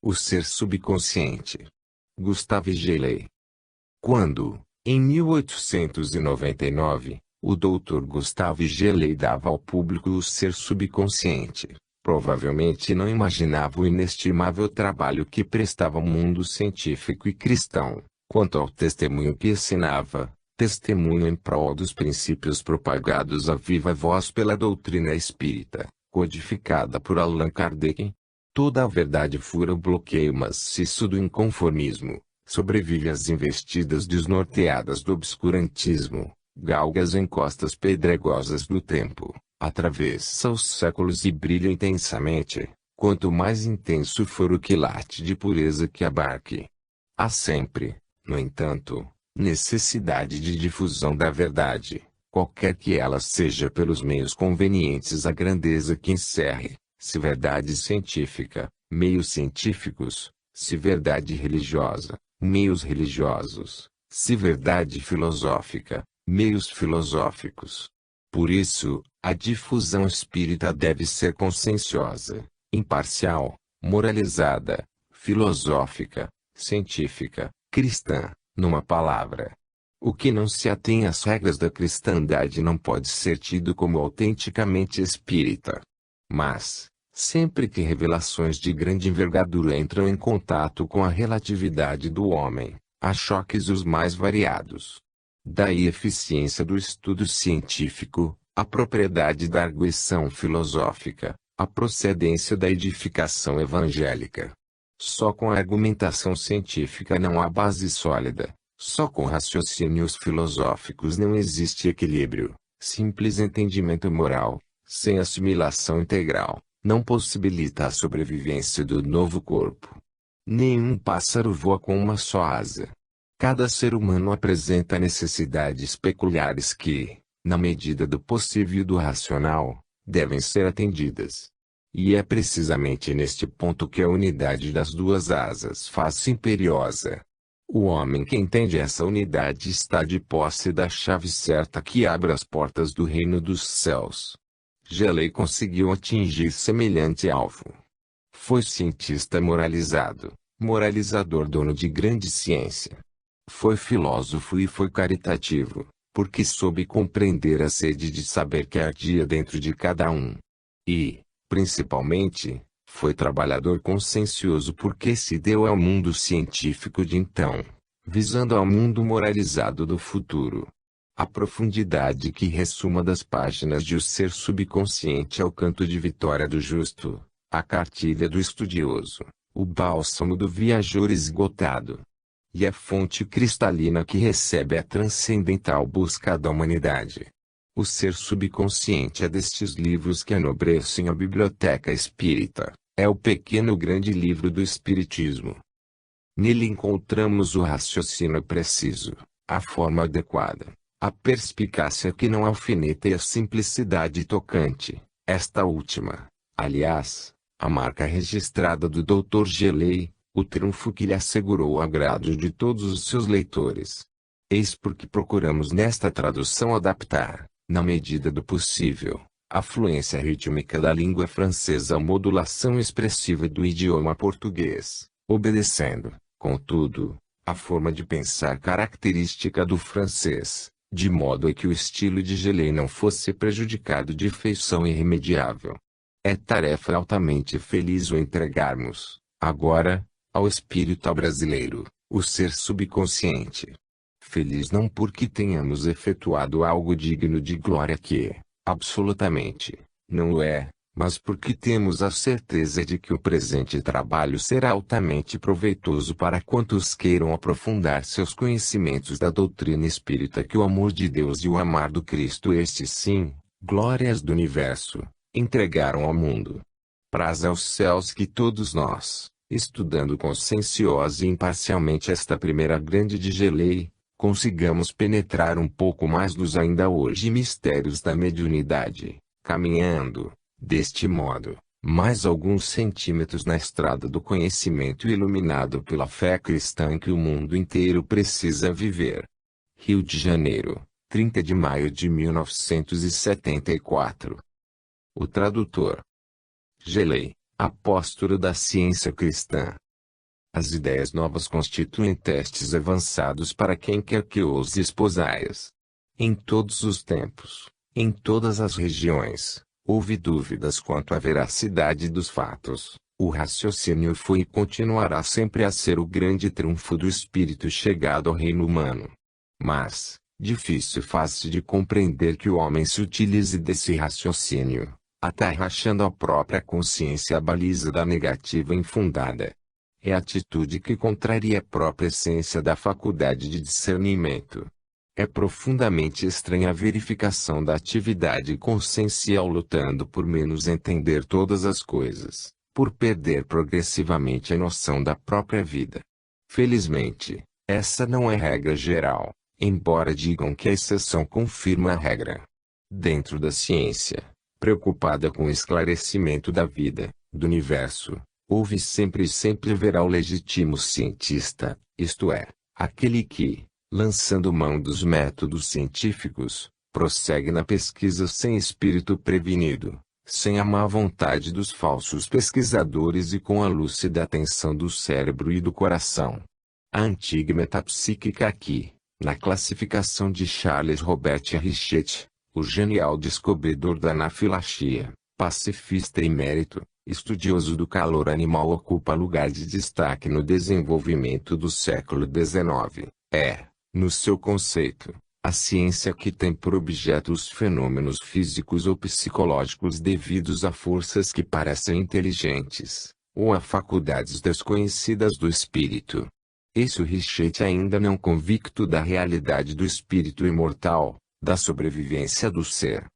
O ser subconsciente. Gustave Geley. Quando, em 1899, o Dr. Gustave Geley dava ao público o ser subconsciente, provavelmente não imaginava o inestimável trabalho que prestava ao mundo científico e cristão, quanto ao testemunho que ensinava, testemunho em prol dos princípios propagados a viva voz pela doutrina espírita, codificada por Allan Kardec. Toda a verdade fura o bloqueio maciço do inconformismo, sobrevive às investidas desnorteadas do obscurantismo, galga as encostas pedregosas do tempo, atravessa os séculos e brilha intensamente, quanto mais intenso for o quilate de pureza que abarque. Há sempre, no entanto, necessidade de difusão da verdade, qualquer que ela seja pelos meios convenientes à grandeza que encerre, se verdade científica, meios científicos, se verdade religiosa, meios religiosos, se verdade filosófica, meios filosóficos. Por isso, a difusão espírita deve ser conscienciosa, imparcial, moralizada, filosófica, científica, cristã, numa palavra. O que não se atém às regras da cristandade não pode ser tido como autenticamente espírita. Mas, sempre que revelações de grande envergadura entram em contato com a relatividade do homem, há choques os mais variados. Daí a eficiência do estudo científico, a propriedade da arguição filosófica, a procedência da edificação evangélica. Só com a argumentação científica não há base sólida, só com raciocínios filosóficos não existe equilíbrio, simples entendimento moral, sem assimilação integral, não possibilita a sobrevivência do novo corpo. Nenhum pássaro voa com uma só asa. Cada ser humano apresenta necessidades peculiares que, na medida do possível e do racional, devem ser atendidas. E é precisamente neste ponto que a unidade das duas asas faz-se imperiosa. O homem que entende essa unidade está de posse da chave certa que abre as portas do reino dos céus. Geley conseguiu atingir semelhante alvo. Foi cientista moralizado, moralizador dono de grande ciência. Foi filósofo e foi caritativo, porque soube compreender a sede de saber que ardia dentro de cada um. E, principalmente, foi trabalhador consciencioso porque se deu ao mundo científico de então, visando ao mundo moralizado do futuro. A profundidade que ressuma das páginas de O Ser Subconsciente é o canto de vitória do justo, a cartilha do estudioso, o bálsamo do viajor esgotado. E a fonte cristalina que recebe a transcendental busca da humanidade. O Ser Subconsciente é destes livros que enobrecem a biblioteca espírita, é o pequeno grande livro do Espiritismo. Nele encontramos o raciocínio preciso, a forma adequada, a perspicácia que não alfineta e a simplicidade tocante, esta última, aliás, a marca registrada do Dr. Geley, o triunfo que lhe assegurou o agrado de todos os seus leitores. Eis porque procuramos nesta tradução adaptar, na medida do possível, a fluência rítmica da língua francesa à modulação expressiva do idioma português, obedecendo, contudo, a forma de pensar característica do francês, de modo a que o estilo de Geley não fosse prejudicado de feição irremediável. É tarefa altamente feliz o entregarmos, agora, ao espírito brasileiro, o ser subconsciente. Feliz não porque tenhamos efetuado algo digno de glória que, absolutamente, não o é, mas porque temos a certeza de que o presente trabalho será altamente proveitoso para quantos queiram aprofundar seus conhecimentos da doutrina espírita, que o amor de Deus e o amar do Cristo, este sim, glórias do universo, entregaram ao mundo. Praz aos céus que todos nós, estudando conscienciosa e imparcialmente esta primeira grande de Geley, consigamos penetrar um pouco mais dos ainda hoje mistérios da mediunidade, caminhando, deste modo, mais alguns centímetros na estrada do conhecimento iluminado pela fé cristã em que o mundo inteiro precisa viver. Rio de Janeiro, 30 de maio de 1974. O tradutor. Geley, apóstolo da ciência cristã. As ideias novas constituem testes avançados para quem quer que ouse esposá-las. Em todos os tempos, em todas as regiões, houve dúvidas quanto à veracidade dos fatos. O raciocínio foi e continuará sempre a ser o grande trunfo do espírito chegado ao reino humano. Mas, difícil faz-se de compreender que o homem se utilize desse raciocínio, atarrachando à própria consciência a baliza da negativa infundada. É atitude que contraria a própria essência da faculdade de discernimento. É profundamente estranha a verificação da atividade consciencial lutando por menos entender todas as coisas, por perder progressivamente a noção da própria vida. Felizmente, essa não é regra geral, embora digam que a exceção confirma a regra. Dentro da ciência, preocupada com o esclarecimento da vida, do universo, houve sempre e sempre haverá o legítimo cientista, isto é, aquele que, lançando mão dos métodos científicos, prossegue na pesquisa sem espírito prevenido, sem a má vontade dos falsos pesquisadores e com a lúcida atenção do cérebro e do coração. A antiga metapsíquica aqui, na classificação de Charles Robert Richet, o genial descobridor da anafilaxia, pacifista e mérito, estudioso do calor animal, ocupa lugar de destaque no desenvolvimento do século XIX. É, no seu conceito, a ciência que tem por objeto os fenômenos físicos ou psicológicos devidos a forças que parecem inteligentes, ou a faculdades desconhecidas do espírito. Esse Richet ainda não convicto da realidade do espírito imortal, da sobrevivência do ser.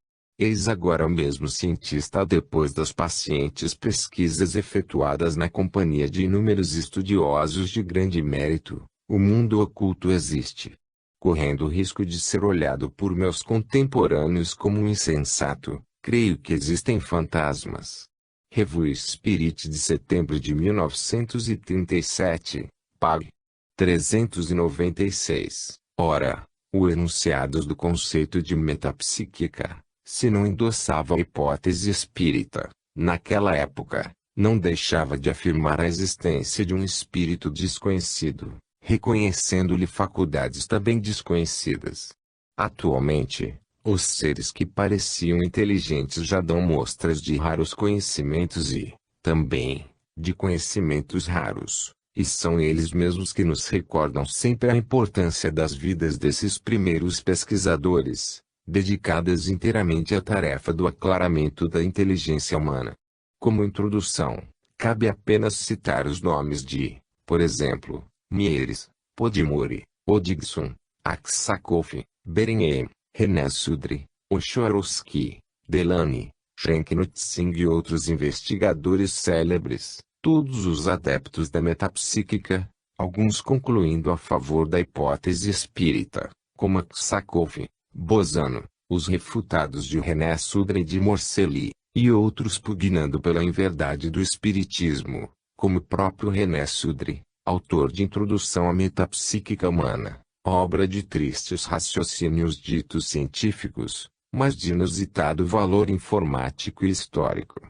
Eis agora o mesmo cientista depois das pacientes pesquisas efetuadas na companhia de inúmeros estudiosos de grande mérito. O mundo oculto existe. Correndo o risco de ser olhado por meus contemporâneos como um insensato, creio que existem fantasmas. Revue Spirit de setembro de 1937, pág. 396. Ora, o enunciados do conceito de metapsíquica, se não endossava a hipótese espírita, naquela época, não deixava de afirmar a existência de um espírito desconhecido, reconhecendo-lhe faculdades também desconhecidas. Atualmente, os seres que pareciam inteligentes já dão mostras de raros conhecimentos e, também, de conhecimentos raros, e são eles mesmos que nos recordam sempre a importância das vidas desses primeiros pesquisadores, dedicadas inteiramente à tarefa do aclaramento da inteligência humana. Como introdução, cabe apenas citar os nomes de, por exemplo, Mieres, Podimori, Odigson, Aksakov, Berenhem, René Sudre, Oshorowski, Delany, Schenknutzing e outros investigadores célebres, todos os adeptos da metapsíquica, alguns concluindo a favor da hipótese espírita, como Aksakov, Bozano, os refutados de René Sudre e de Morcelli, e outros pugnando pela inverdade do espiritismo, como o próprio René Sudre, autor de Introdução à Metapsíquica Humana, obra de tristes raciocínios ditos científicos, mas de inusitado valor informático e histórico.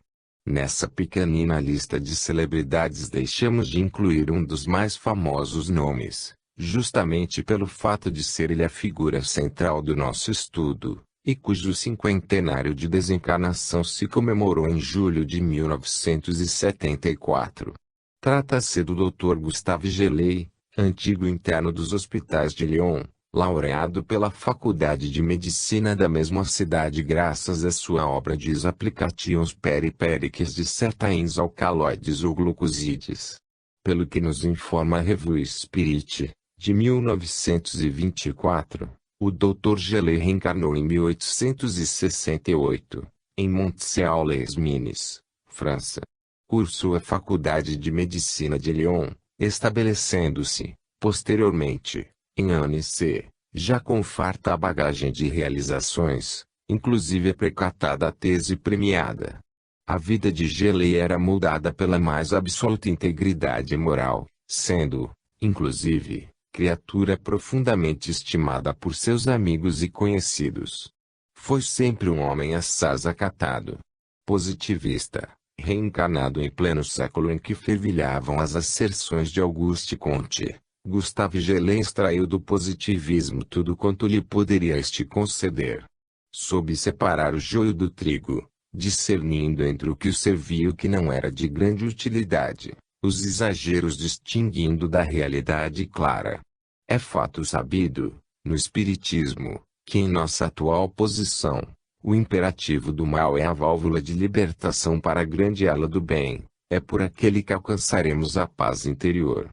Nessa pequenina lista de celebridades deixamos de incluir um dos mais famosos nomes, justamente pelo fato de ser ele a figura central do nosso estudo, e cujo cinquentenário de desencarnação se comemorou em julho de 1974. Trata-se do Dr. Gustave Gelée, antigo interno dos hospitais de Lyon, laureado pela Faculdade de Medicina da mesma cidade graças à sua obra de Applications Peripériques de Certains Alcaloides ou Glucosides. Pelo que nos informa a Revue Spirit, de 1924, o Dr. Gelée reencarnou em 1868, em Montceau-les-Mines, França. Cursou a Faculdade de Medicina de Lyon, estabelecendo-se, posteriormente, em Annecy, já com farta bagagem de realizações, inclusive a precatada tese premiada. A vida de Gelée era moldada pela mais absoluta integridade moral, sendo, inclusive, criatura profundamente estimada por seus amigos e conhecidos. Foi sempre um homem assaz acatado, positivista, Reencarnado em pleno século em que fervilhavam as asserções de Auguste Comte, Gustave Gelée extraiu do positivismo tudo quanto lhe poderia este conceder. Soube separar o joio do trigo, discernindo entre o que o servia e o que não era de grande utilidade, os exageros distinguindo da realidade clara. É fato sabido, no Espiritismo, que em nossa atual posição, o imperativo do mal é a válvula de libertação para a grande ala do bem, é por aquele que alcançaremos a paz interior.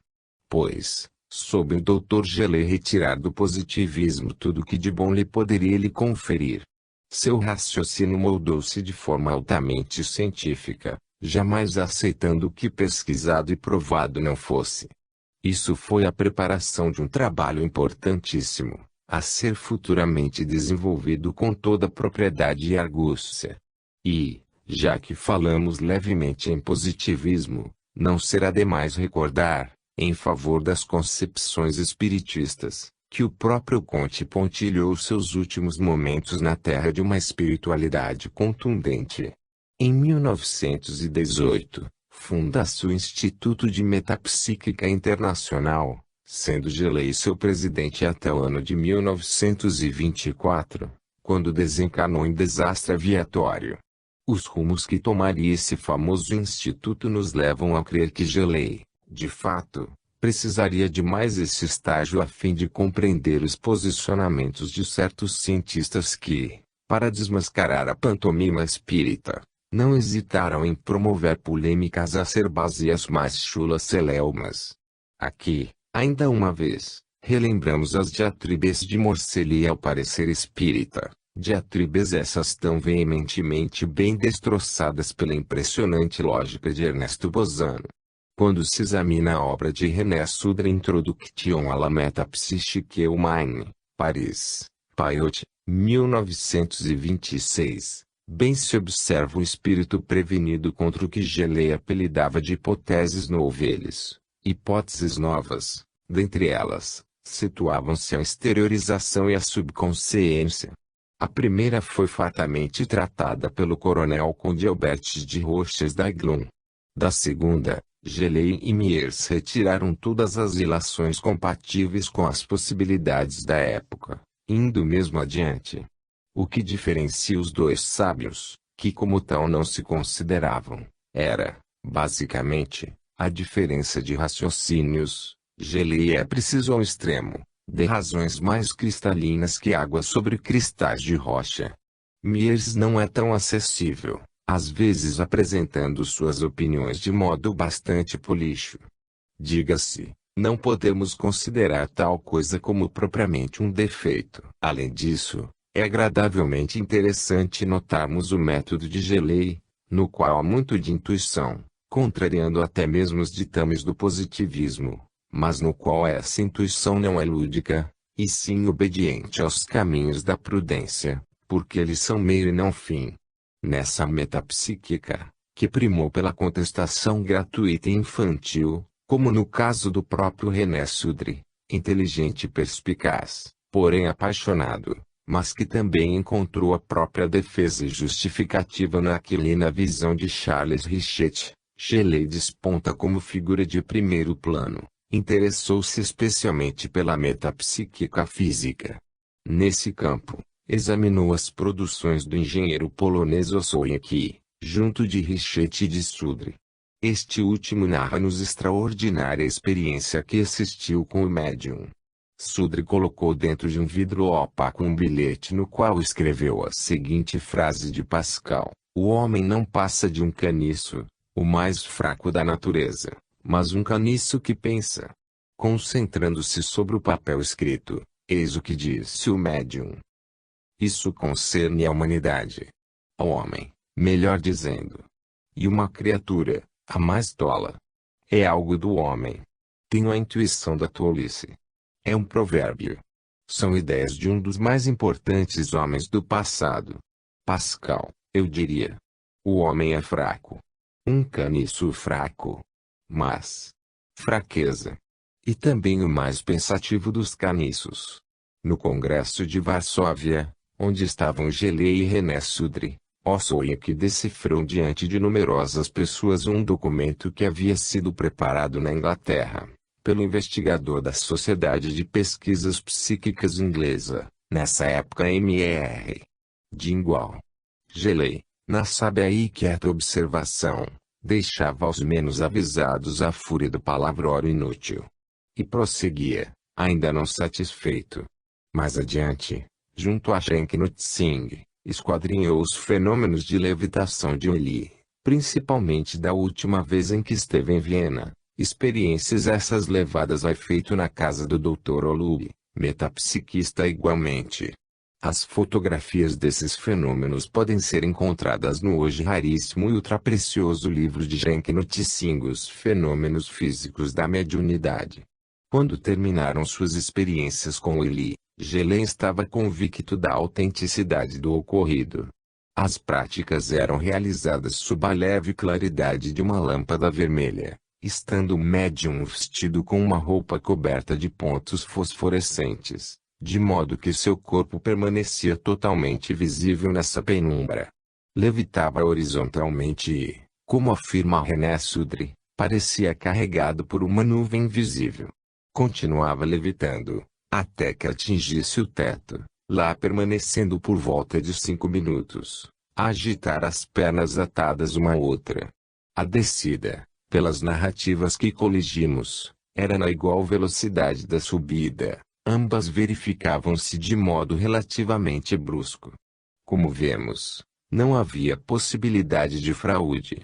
Pois, soube o Dr. Gelée retirar do positivismo tudo que de bom lhe poderia lhe conferir. Seu raciocínio moldou-se de forma altamente científica, jamais aceitando o que pesquisado e provado não fosse. Isso foi a preparação de um trabalho importantíssimo, a ser futuramente desenvolvido com toda propriedade e argúcia. E, já que falamos levemente em positivismo, não será demais recordar, em favor das concepções espiritistas, que o próprio Comte pontilhou seus últimos momentos na terra de uma espiritualidade contundente. Em 1918, funda-se o Instituto de Metapsíquica Internacional, sendo Gelée seu presidente até o ano de 1924, quando desencanou em desastre aviatório. Os rumos que tomaria esse famoso instituto nos levam a crer que Gelée, de fato, precisaria de mais esse estágio a fim de compreender os posicionamentos de certos cientistas que, para desmascarar a pantomima espírita, não hesitaram em promover polêmicas acerbas e as mais chulas celeumas. Aqui, ainda uma vez, relembramos as diatribes de Morcelli ao parecer espírita, diatribes essas tão veementemente bem destroçadas pela impressionante lógica de Ernesto Bozano. Quando se examina a obra de René Sudre Introduction à la Métapsychique Humaine, Paris, Payot, 1926, bem se observa o espírito prevenido contra o que Gelée apelidava de hipóteses nouvelles, hipóteses novas. Dentre elas, situavam-se a exteriorização e a subconsciência. A primeira foi fartamente tratada pelo coronel Conde Albert de Roches d'Aglon. Da segunda, Gelée e Miers retiraram todas as ilações compatíveis com as possibilidades da época, indo mesmo adiante. O que diferencia os dois sábios, que como tal não se consideravam, era, basicamente, a diferença de raciocínios. Gelée é preciso ao extremo, de razões mais cristalinas que água sobre cristais de rocha. Miers não é tão acessível, às vezes apresentando suas opiniões de modo bastante polixo. Diga-se, não podemos considerar tal coisa como propriamente um defeito. Além disso, é agradavelmente interessante notarmos o método de Gelée, no qual há muito de intuição, contrariando até mesmo os ditames do positivismo, mas no qual essa intuição não é lúdica, e sim obediente aos caminhos da prudência, porque eles são meio e não fim. Nessa metapsíquica, que primou pela contestação gratuita e infantil, como no caso do próprio René Sudre, inteligente e perspicaz, porém apaixonado, mas que também encontrou a própria defesa e justificativa naquilina visão de Charles Richet, Gelée desponta como figura de primeiro plano. Interessou-se especialmente pela metapsíquica física. Nesse campo, examinou as produções do engenheiro polonês Ossowiecki, junto de Richet e de Sudre. Este último narra-nos extraordinária experiência que assistiu com o médium. Sudre colocou dentro de um vidro opaco um bilhete no qual escreveu a seguinte frase de Pascal: "O homem não passa de um caniço, o mais fraco da natureza, mas um caniço que pensa." Concentrando-se sobre o papel escrito, eis o que disse o médium. Isso concerne a humanidade. Ao homem, melhor dizendo. E uma criatura, a mais tola. É algo do homem. Tenho a intuição da tolice. É um provérbio. São ideias de um dos mais importantes homens do passado. Pascal, eu diria. O homem é fraco. Um caniço fraco. Mas fraqueza. E também o mais pensativo dos caniços. No Congresso de Varsóvia, onde estavam Gelée e René Sudre, Ó sonho que decifrou diante de numerosas pessoas um documento que havia sido preparado na Inglaterra, pelo investigador da Sociedade de Pesquisas Psíquicas Inglesa, nessa época Mr. Dingwall. Gelei, na sábia e quieta observação, deixava aos menos avisados a fúria do palavrório inútil. E prosseguia, ainda não satisfeito. Mais adiante, junto a Shanknut Singh, esquadrinhou os fenômenos de levitação de Eli, principalmente da última vez em que esteve em Viena, experiências essas levadas a efeito na casa do Dr. Olub, metapsiquista igualmente. As fotografias desses fenômenos podem ser encontradas no hoje raríssimo e ultraprecioso livro de Shanknut Singh, Os Fenômenos Físicos da Mediunidade. Quando terminaram suas experiências com Eli, Gelei estava convicto da autenticidade do ocorrido. As práticas eram realizadas sob a leve claridade de uma lâmpada vermelha, estando o médium vestido com uma roupa coberta de pontos fosforescentes, de modo que seu corpo permanecia totalmente visível nessa penumbra. Levitava horizontalmente e, como afirma René Sudre, parecia carregado por uma nuvem invisível. Continuava levitando, até que atingisse o teto, lá permanecendo por volta de 5 minutos, a agitar as pernas atadas uma à outra. A descida, pelas narrativas que coligimos, era na igual velocidade da subida. Ambas verificavam-se de modo relativamente brusco. Como vemos, não havia possibilidade de fraude.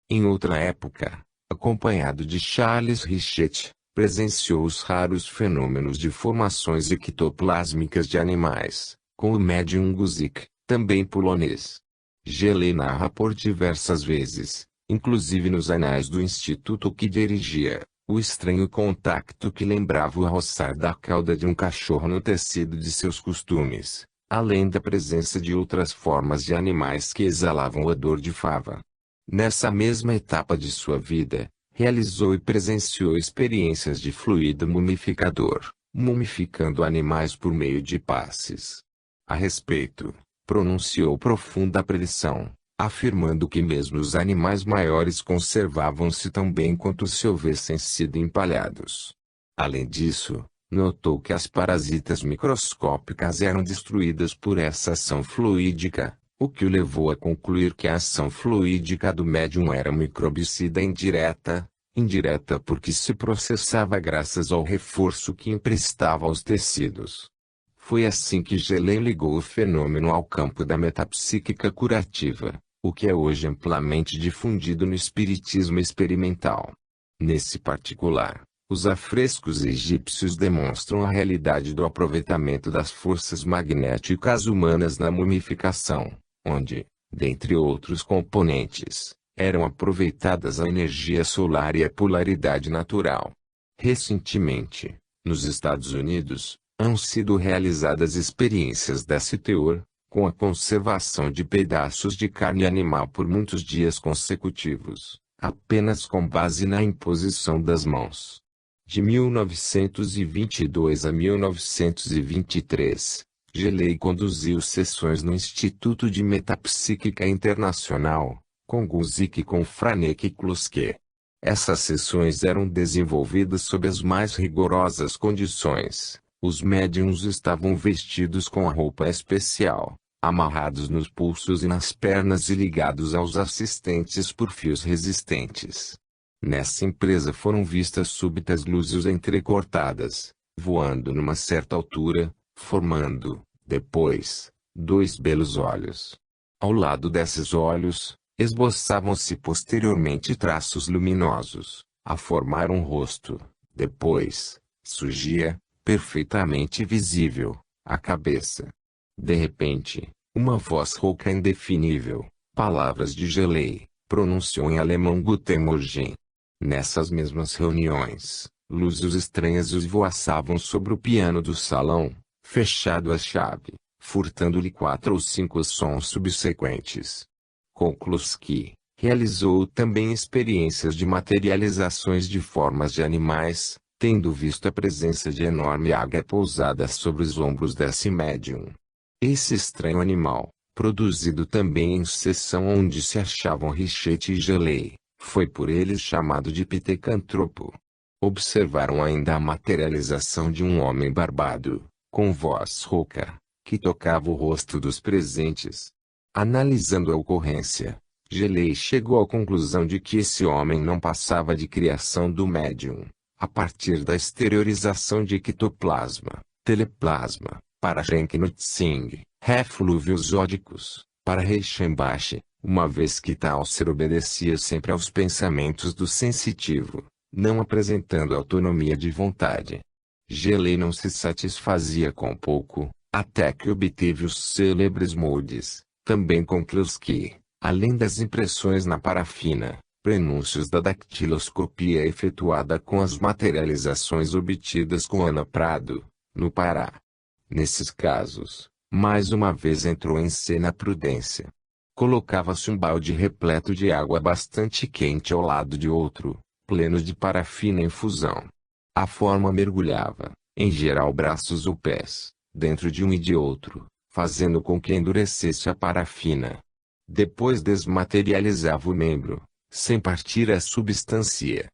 Em outra época, acompanhado de Charles Richet, presenciou os raros fenômenos de formações ectoplásmicas de animais, com o médium Guzik, também polonês. Gelei narra por diversas vezes, inclusive nos anais do instituto que dirigia, o estranho contacto que lembrava o roçar da cauda de um cachorro no tecido de seus costumes, além da presença de outras formas de animais que exalavam odor de fava. Nessa mesma etapa de sua vida, realizou e presenciou experiências de fluido mumificador, mumificando animais por meio de passes. A respeito, pronunciou profunda predição, afirmando que mesmo os animais maiores conservavam-se tão bem quanto se houvessem sido empalhados. Além disso, notou que as parasitas microscópicas eram destruídas por essa ação fluídica, o que o levou a concluir que a ação fluídica do médium era microbicida indireta porque se processava graças ao reforço que emprestava aos tecidos. Foi assim que Gelei ligou o fenômeno ao campo da metapsíquica curativa, o que é hoje amplamente difundido no espiritismo experimental. Nesse particular, os afrescos egípcios demonstram a realidade do aproveitamento das forças magnéticas humanas na mumificação, onde, dentre outros componentes, eram aproveitadas a energia solar e a polaridade natural. Recentemente, nos Estados Unidos, han sido realizadas experiências desse teor, com a conservação de pedaços de carne animal por muitos dias consecutivos, apenas com base na imposição das mãos. De 1922 a 1923, Gelei conduziu sessões no Instituto de Metapsíquica Internacional, com Guzik e com Franek Kluske. Essas sessões eram desenvolvidas sob as mais rigorosas condições. Os médiuns estavam vestidos com a roupa especial, amarrados nos pulsos e nas pernas e ligados aos assistentes por fios resistentes. Nessa empresa foram vistas súbitas luzes entrecortadas, voando numa certa altura, formando, depois, 2 belos olhos. Ao lado desses olhos, esboçavam-se posteriormente traços luminosos, a formar um rosto. Depois, surgia, perfeitamente visível, a cabeça. De repente, uma voz rouca indefinível, palavras de Gelei, pronunciou em alemão Guten Morgen. Nessas mesmas reuniões, luzes estranhas esvoaçavam sobre o piano do salão, fechado a chave, furtando-lhe 4 ou 5 sons subsequentes. Conclus-que realizou também experiências de materializações de formas de animais, tendo visto a presença de enorme águia pousada sobre os ombros desse médium. Esse estranho animal, produzido também em seção onde se achavam Richet e Gelei, foi por eles chamado de pitecantropo. Observaram ainda a materialização de um homem barbado, com voz rouca, que tocava o rosto dos presentes. Analisando a ocorrência, Gelei chegou à conclusão de que esse homem não passava de criação do médium, a partir da exteriorização de ectoplasma, teleplasma, para Shenki-no-Tsing, reflúvios ódicos, para Reichenbach, uma vez que tal ser obedecia sempre aos pensamentos do sensitivo, não apresentando autonomia de vontade. Gelei não se satisfazia com pouco, até que obteve os célebres moldes, também com Klossky, além das impressões na parafina, prenúncios da dactiloscopia efetuada com as materializações obtidas com Ana Prado, no Pará. Nesses casos, mais uma vez entrou em cena a prudência. Colocava-se um balde repleto de água bastante quente ao lado de outro, pleno de parafina em fusão. A forma mergulhava, em geral braços ou pés, dentro de um e de outro, fazendo com que endurecesse a parafina. Depois desmaterializava o membro, sem partir a substância.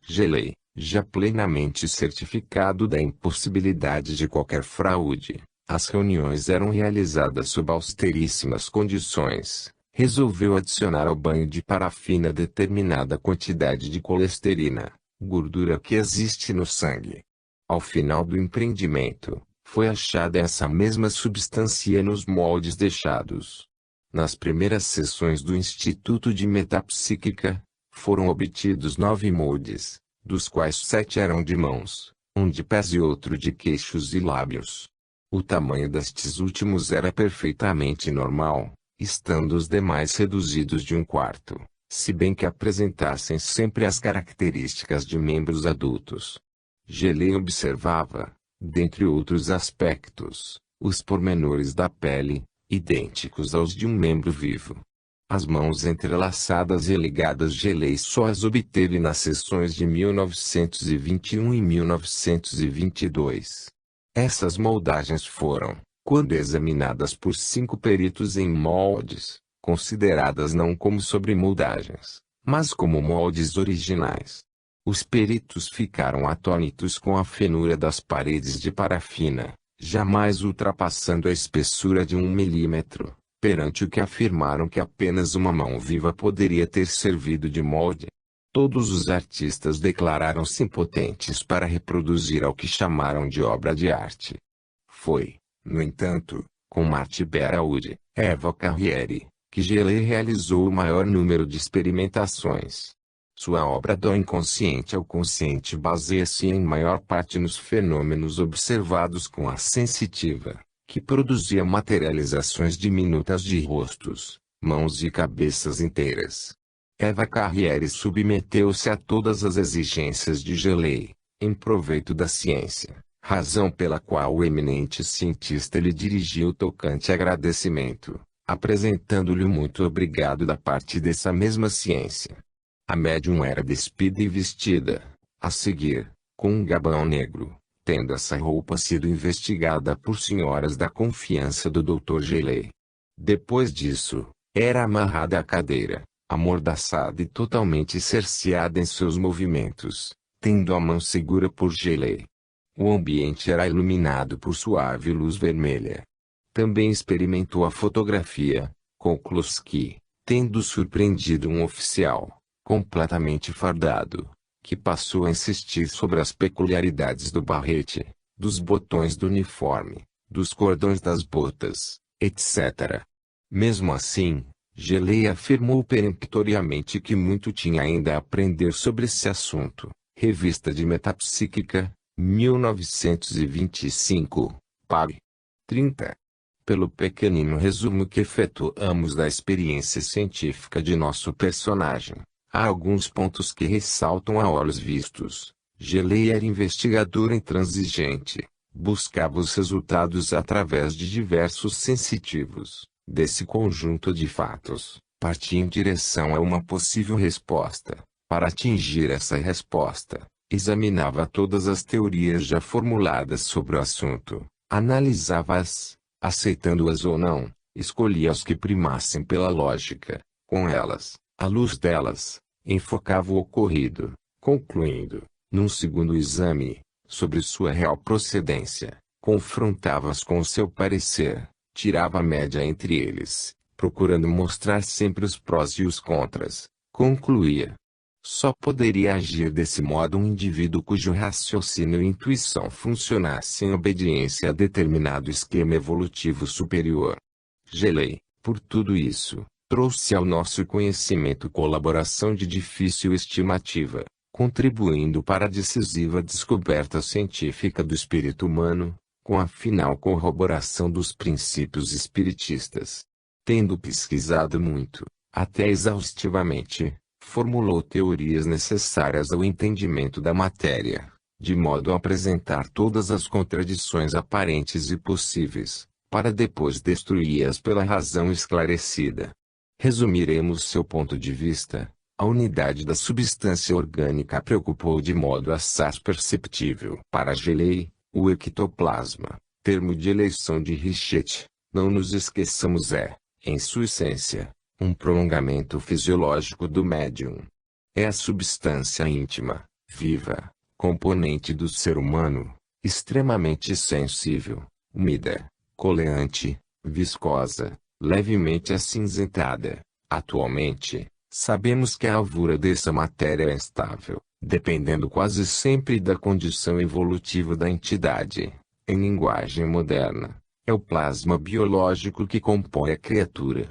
Gelei, já plenamente certificado da impossibilidade de qualquer fraude, as reuniões eram realizadas sob austeríssimas condições. Resolveu adicionar ao banho de parafina determinada quantidade de colesterina, gordura que existe no sangue. Ao final do empreendimento, foi achada essa mesma substância nos moldes deixados. Nas primeiras sessões do Instituto de Metapsíquica, foram obtidos 9 moldes, dos quais 7 eram de mãos, um de pés e outro de queixos e lábios. O tamanho destes últimos era perfeitamente normal, estando os demais reduzidos de 1/4, se bem que apresentassem sempre as características de membros adultos. Gelei observava, dentre outros aspectos, os pormenores da pele, idênticos aos de um membro vivo. As mãos entrelaçadas e ligadas Gelei só as obteve nas sessões de 1921 e 1922. Essas moldagens foram, quando examinadas por 5 peritos em moldes, consideradas não como sobremoldagens, mas como moldes originais. Os peritos ficaram atônitos com a fenura das paredes de parafina, jamais ultrapassando a espessura de 1 milímetro, perante o que afirmaram que apenas uma mão viva poderia ter servido de molde. Todos os artistas declararam-se impotentes para reproduzir ao que chamaram de obra de arte. Foi, no entanto, com Marthe Beraude, Eva Carriere, que Gelei realizou o maior número de experimentações. Sua obra do inconsciente ao consciente baseia-se em maior parte nos fenômenos observados com a sensitiva, que produzia materializações diminutas de rostos, mãos e cabeças inteiras. Eva Carriere submeteu-se a todas as exigências de Gelei, em proveito da ciência, razão pela qual o eminente cientista lhe dirigiu tocante agradecimento, apresentando-lhe muito obrigado da parte dessa mesma ciência. A médium era despida e vestida, a seguir, com um gabão negro, tendo essa roupa sido investigada por senhoras da confiança do Dr. Gelei. Depois disso, era amarrada à cadeira, amordaçada e totalmente cerceada em seus movimentos, tendo a mão segura por Gelei. O ambiente era iluminado por suave luz vermelha. Também experimentou a fotografia, com Klossky, tendo surpreendido um oficial, completamente fardado, que passou a insistir sobre as peculiaridades do barrete, dos botões do uniforme, dos cordões das botas, etc. Mesmo assim, Gelei afirmou peremptoriamente que muito tinha ainda a aprender sobre esse assunto. Revista de Metapsíquica, 1925, pág. 30. Pelo pequenino resumo que efetuamos da experiência científica de nosso personagem, há alguns pontos que ressaltam a olhos vistos. Gelei era investigador intransigente, buscava os resultados através de diversos sensitivos. Desse conjunto de fatos, partia em direção a uma possível resposta. Para atingir essa resposta, examinava todas as teorias já formuladas sobre o assunto, analisava-as, aceitando-as ou não, Escolhia as que primassem pela lógica. Com elas, à luz delas, enfocava o ocorrido, concluindo, num segundo exame, sobre sua real procedência, confrontava-as com o seu parecer, tirava a média entre eles, procurando mostrar sempre os prós e os contras, concluía. Só poderia agir desse modo um indivíduo cujo raciocínio e intuição funcionassem em obediência a determinado esquema evolutivo superior. Gelei, por tudo isso, trouxe ao nosso conhecimento colaboração de difícil estimativa, contribuindo para a decisiva descoberta científica do espírito humano, com a final corroboração dos princípios espiritistas. Tendo pesquisado muito, até exaustivamente, formulou teorias necessárias ao entendimento da matéria, de modo a apresentar todas as contradições aparentes e possíveis, para depois destruí-las pela razão esclarecida. Resumiremos seu ponto de vista. A unidade da substância orgânica preocupou de modo assaz perceptível para Gelei, o ectoplasma, termo de eleição de Richet, não nos esqueçamos em sua essência, um prolongamento fisiológico do médium. É a substância íntima, viva, componente do ser humano, extremamente sensível, úmida, coleante, viscosa, levemente acinzentada. Atualmente, sabemos que a alvura dessa matéria é instável, dependendo quase sempre da condição evolutiva da entidade. Em linguagem moderna, é o plasma biológico que compõe a criatura.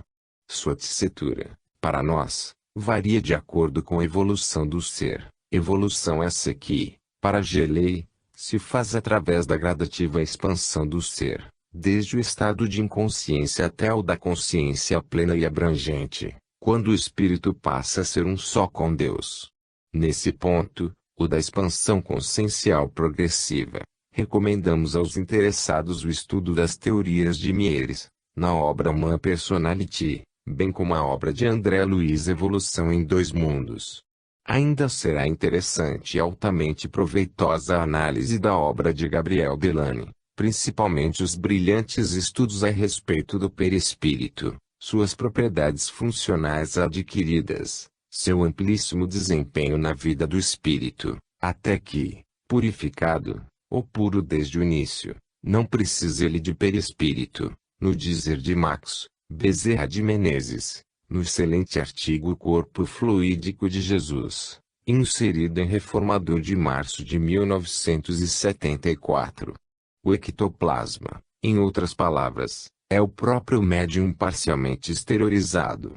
Sua tessitura, para nós, varia de acordo com a evolução do ser, evolução essa que, para Gelei, se faz através da gradativa expansão do ser, desde o estado de inconsciência até o da consciência plena e abrangente, quando o espírito passa a ser um só com Deus. Nesse ponto, o da expansão consciencial progressiva, recomendamos aos interessados o estudo das teorias de Mieres, na obra Human Personality, bem como a obra de André Luiz Evolução em Dois Mundos. Ainda será interessante e altamente proveitosa a análise da obra de Gabriel Delany, principalmente os brilhantes estudos a respeito do perispírito, suas propriedades funcionais adquiridas, seu amplíssimo desempenho na vida do espírito, até que, purificado, ou puro desde o início, não precise ele de perispírito, no dizer de Max Bezerra de Menezes, no excelente artigo Corpo Fluídico de Jesus, inserido em Reformador de março de 1974. O ectoplasma, em outras palavras, é o próprio médium parcialmente exteriorizado.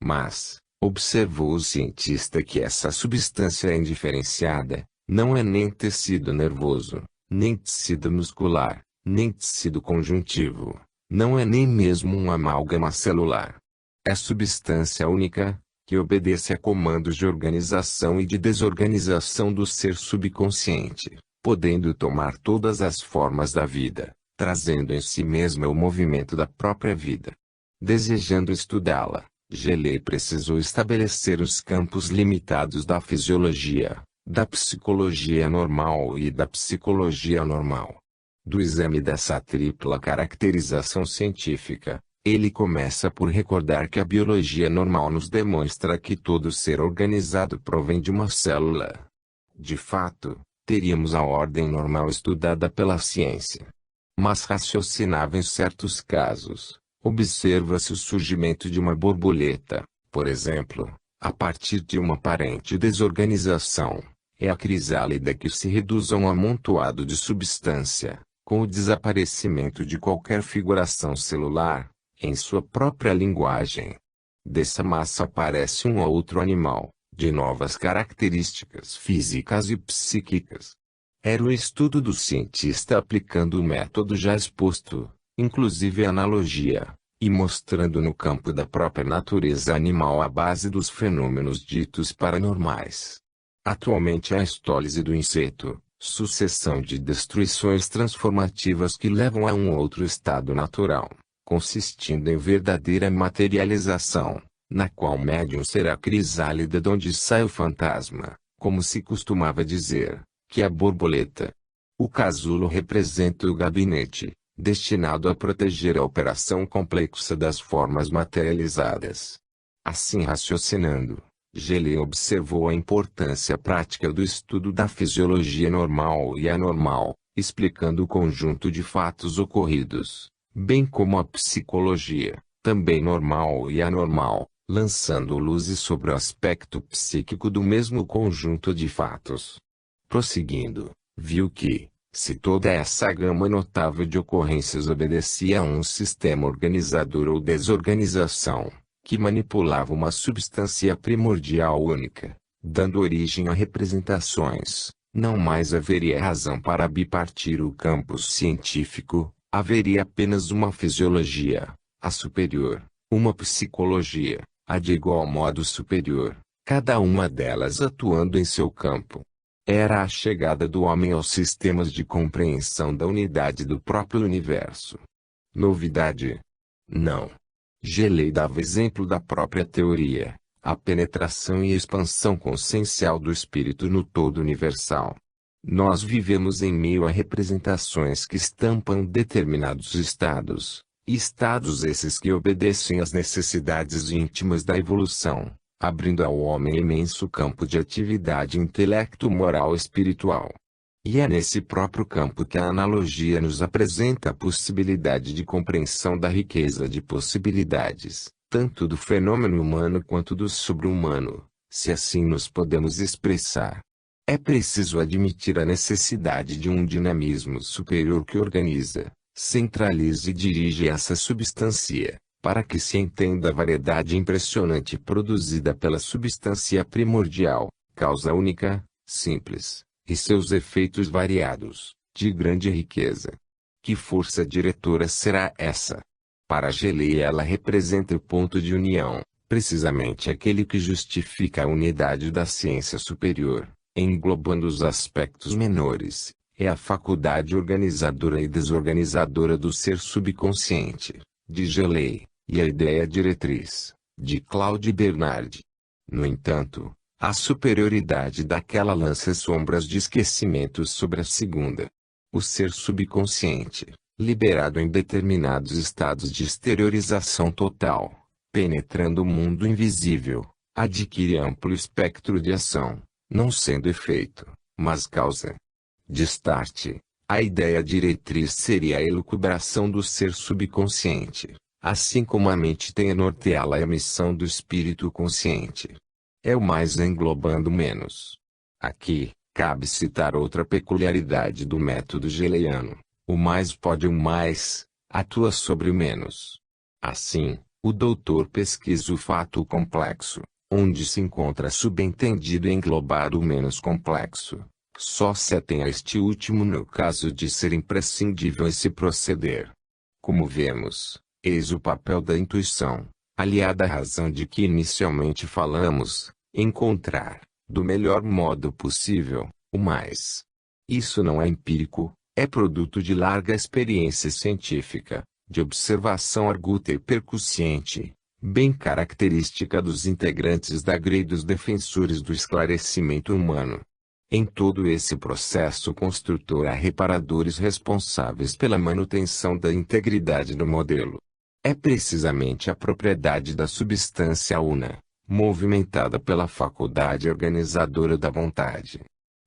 Mas, observou o cientista que essa substância é indiferenciada, não é nem tecido nervoso, nem tecido muscular, nem tecido conjuntivo, não é nem mesmo um amálgama celular. É substância única, que obedece a comandos de organização e de desorganização do ser subconsciente, podendo tomar todas as formas da vida, trazendo em si mesma o movimento da própria vida. Desejando estudá-la, Gelei precisou estabelecer os campos limitados da fisiologia, da psicologia normal e da psicologia anormal. Do exame dessa tripla caracterização científica, ele começa por recordar que a biologia normal nos demonstra que todo ser organizado provém de uma célula. De fato, teríamos a ordem normal estudada pela ciência. Mas raciocinava em certos casos. Observa-se o surgimento de uma borboleta, por exemplo, a partir de uma aparente desorganização. É a crisálida que se reduz a um amontoado de substância, com o desaparecimento de qualquer figuração celular, em sua própria linguagem. Dessa massa aparece um ou outro animal, de novas características físicas e psíquicas. Era o estudo do cientista aplicando o método já exposto, inclusive a analogia, e mostrando no campo da própria natureza animal a base dos fenômenos ditos paranormais. Atualmente a estólise do inseto, sucessão de destruições transformativas que levam a um outro estado natural, consistindo em verdadeira materialização, na qual o médium será a crisálida de onde sai o fantasma, como se costumava dizer, que a borboleta. O casulo representa o gabinete, destinado a proteger a operação complexa das formas materializadas. Assim raciocinando, Gelei observou a importância prática do estudo da fisiologia normal e anormal, explicando o conjunto de fatos ocorridos, bem como a psicologia, também normal e anormal, lançando luzes sobre o aspecto psíquico do mesmo conjunto de fatos. Prosseguindo, viu que, se toda essa gama notável de ocorrências obedecia a um sistema organizador ou desorganização, que manipulava uma substância primordial única, dando origem a representações, não mais haveria razão para bipartir o campo científico, haveria apenas uma fisiologia, a superior, uma psicologia, a de igual modo superior, cada uma delas atuando em seu campo. Era a chegada do homem aos sistemas de compreensão da unidade do próprio universo. Novidade? Não. Gelei dava exemplo da própria teoria, a penetração e expansão consciencial do espírito no todo universal. Nós vivemos em meio a representações que estampam determinados estados, estados esses que obedecem às necessidades íntimas da evolução, abrindo ao homem imenso campo de atividade intelecto-moral espiritual. E é nesse próprio campo que a analogia nos apresenta a possibilidade de compreensão da riqueza de possibilidades, tanto do fenômeno humano quanto do sobre-humano, se assim nos podemos expressar. É preciso admitir a necessidade de um dinamismo superior que organiza, centraliza e dirige essa substância, para que se entenda a variedade impressionante produzida pela substância primordial, causa única, simples, e seus efeitos variados, de grande riqueza. Que força diretora será essa? Para Gelei ela representa o ponto de união, precisamente aquele que justifica a unidade da ciência superior, englobando os aspectos menores, é a faculdade organizadora e desorganizadora do ser subconsciente, de Gelei, e a ideia diretriz, de Claude Bernard. No entanto, a superioridade daquela lança sombras de esquecimento sobre a segunda. O ser subconsciente, liberado em determinados estados de exteriorização total, penetrando o mundo invisível, adquire amplo espectro de ação, não sendo efeito, mas causa. De start, a ideia diretriz seria a elucubração do ser subconsciente, assim como a mente tem a norteá-la a missão do espírito consciente. É o mais englobando menos. Aqui, cabe citar outra peculiaridade do método geleiano: o mais pode o mais, atua sobre o menos. Assim, o doutor pesquisa o fato complexo, onde se encontra subentendido e englobado o menos complexo. Só se atém a este último no caso de ser imprescindível esse proceder. Como vemos, eis o papel da intuição, aliada à razão de que inicialmente falamos, encontrar, do melhor modo possível, o mais. Isso não é empírico, é produto de larga experiência científica, de observação arguta e percussiente, bem característica dos integrantes da grei dos defensores do esclarecimento humano. Em todo esse processo construtor há reparadores responsáveis pela manutenção da integridade do modelo. É precisamente a propriedade da substância una, movimentada pela faculdade organizadora da vontade.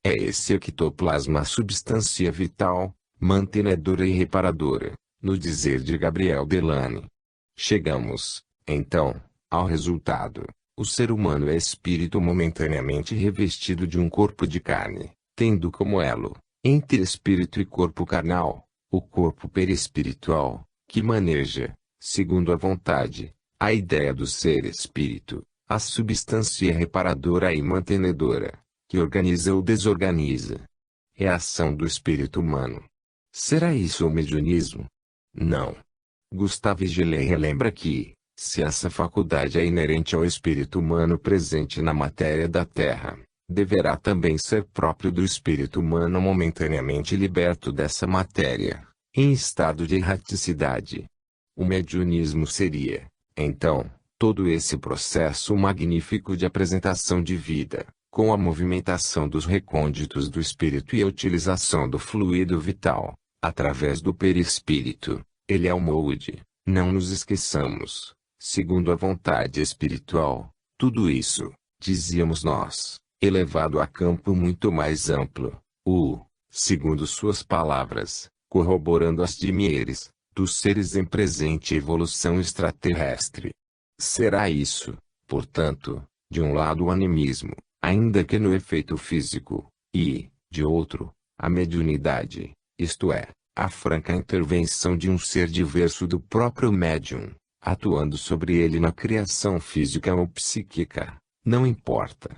É esse ectoplasma a substância vital, mantenedora e reparadora, no dizer de Gabriel Delany. Chegamos, então, ao resultado. O ser humano é espírito momentaneamente revestido de um corpo de carne, tendo como elo, entre espírito e corpo carnal, o corpo perispiritual, que maneja, segundo a vontade, a ideia do ser espírito, a substância reparadora e mantenedora, que organiza ou desorganiza. É a ação do espírito humano. Será isso o mediunismo? Não. Gustave Gelei relembra que, se essa faculdade é inerente ao espírito humano presente na matéria da Terra, deverá também ser próprio do espírito humano momentaneamente liberto dessa matéria, em estado de erraticidade. O mediunismo seria, então, todo esse processo magnífico de apresentação de vida, com a movimentação dos recônditos do espírito e a utilização do fluido vital, através do perispírito. Ele é o molde, não nos esqueçamos, segundo a vontade espiritual. Tudo isso, dizíamos nós, elevado a campo muito mais amplo, segundo suas palavras, corroborando as de Mieres, dos seres em presente evolução extraterrestre. Será isso, portanto, de um lado o animismo, ainda que no efeito físico, e, de outro, a mediunidade, isto é, a franca intervenção de um ser diverso do próprio médium, atuando sobre ele na criação física ou psíquica, não importa.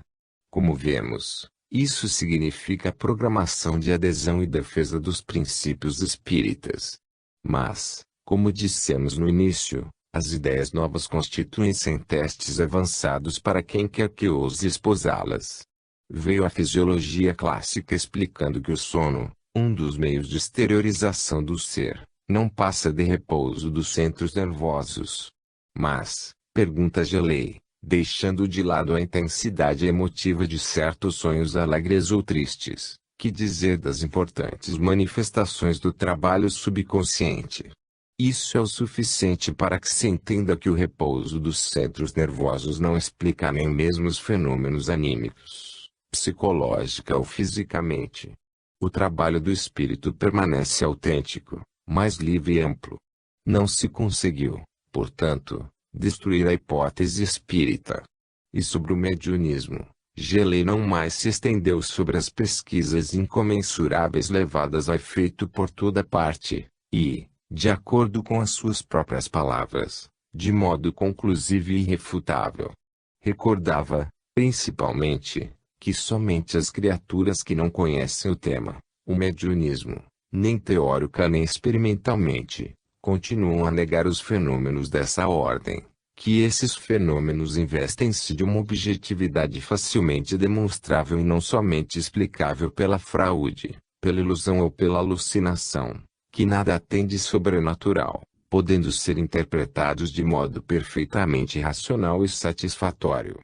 Como vemos, isso significa a programação de adesão e defesa dos princípios espíritas. Mas, como dissemos no início, as ideias novas constituem-se em testes avançados para quem quer que ouse esposá-las. Veio a fisiologia clássica explicando que o sono, um dos meios de exteriorização do ser, não passa de repouso dos centros nervosos. Mas, pergunta Gelei, deixando de lado a intensidade emotiva de certos sonhos alegres ou tristes, que dizer das importantes manifestações do trabalho subconsciente? Isso é o suficiente para que se entenda que o repouso dos centros nervosos não explica nem mesmo os fenômenos anímicos, psicológica ou fisicamente. O trabalho do espírito permanece autêntico, mais livre e amplo. Não se conseguiu, portanto, destruir a hipótese espírita. E sobre o mediunismo, Gelei não mais se estendeu sobre as pesquisas incomensuráveis levadas a efeito por toda parte, e, de acordo com as suas próprias palavras, de modo conclusivo e irrefutável, recordava, principalmente, que somente as criaturas que não conhecem o tema, o mediunismo, nem teórica nem experimentalmente, continuam a negar os fenômenos dessa ordem, que esses fenômenos investem-se de uma objetividade facilmente demonstrável e não somente explicável pela fraude, pela ilusão ou pela alucinação, que nada tem de sobrenatural, podendo ser interpretados de modo perfeitamente racional e satisfatório.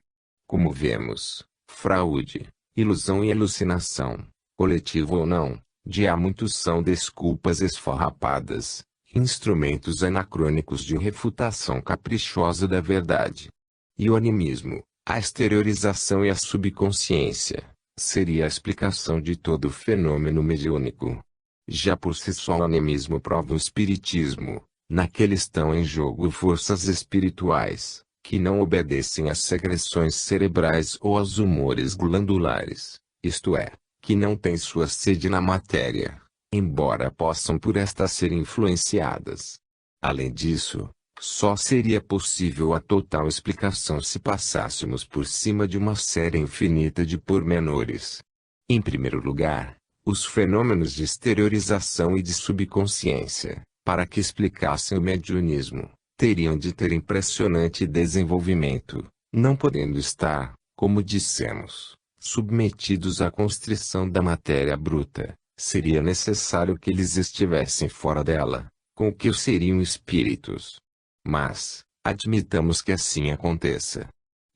Como vemos, fraude, ilusão e alucinação, coletivo ou não, de há muitos são desculpas esfarrapadas, instrumentos anacrônicos de refutação caprichosa da verdade. E o animismo, a exteriorização e a subconsciência, seria a explicação de todo o fenômeno mediúnico. Já por si só o animismo prova o espiritismo, naquele estão em jogo forças espirituais, que não obedecem às secreções cerebrais ou aos humores glandulares, isto é, que não têm sua sede na matéria, embora possam por esta ser influenciadas. Além disso, só seria possível a total explicação se passássemos por cima de uma série infinita de pormenores. Em primeiro lugar, os fenômenos de exteriorização e de subconsciência, para que explicassem o mediunismo, teriam de ter impressionante desenvolvimento, não podendo estar, como dissemos, submetidos à constrição da matéria bruta. Seria necessário que eles estivessem fora dela, com o que seriam espíritos. Mas, admitamos que assim aconteça.